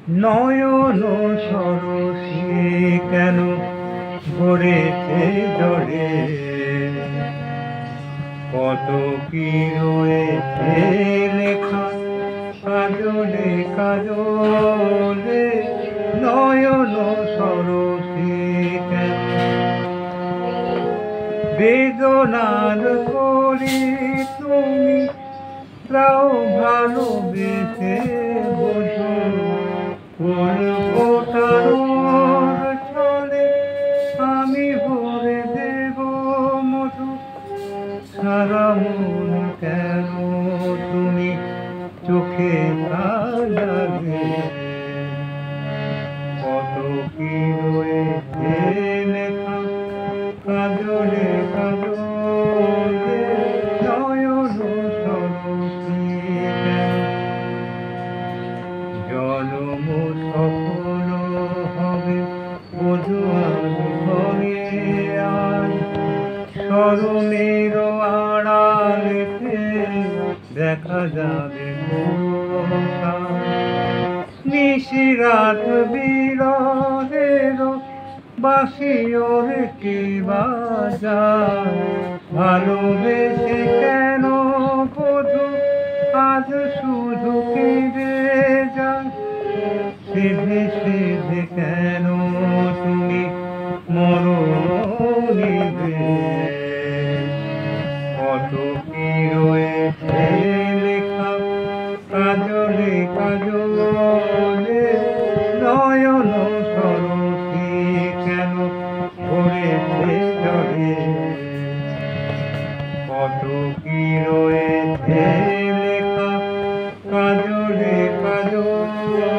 নয়ন সরসী কেন ভরেছে জলে, কত কি রয়েছে লেখা কাজলে কাজলে। নয়ন সরসী কেন বেদনার করি তুমি তাও ভালোবেসে বোঝো। কলকাতার ছলে আমি ভরে দেব মধু, সারা মন কেন তুমি চোখে লাগে। কত কি রয়েছে লেখা কাজলে কাজলে। নয়ন সরসী জনম সফল হবে বধুয়ার ঘরে আজ, স্মরণের আড়ালেতে দেখা যাবে নিশিরাত বিরহের বাঁশিওর কে বাজায়। ভালোবেসে কেন বধূ আজ শুধু কেঁদে যায়, সেধে সেধে কেন তুমি মরণ নিবে। কত কি রয়েছে লেখা কাজলে কাজলে। নয়ন সরসী কেন ভরেছে জলে, কত কি রয়েছে লেখা কাজলে কাজলে।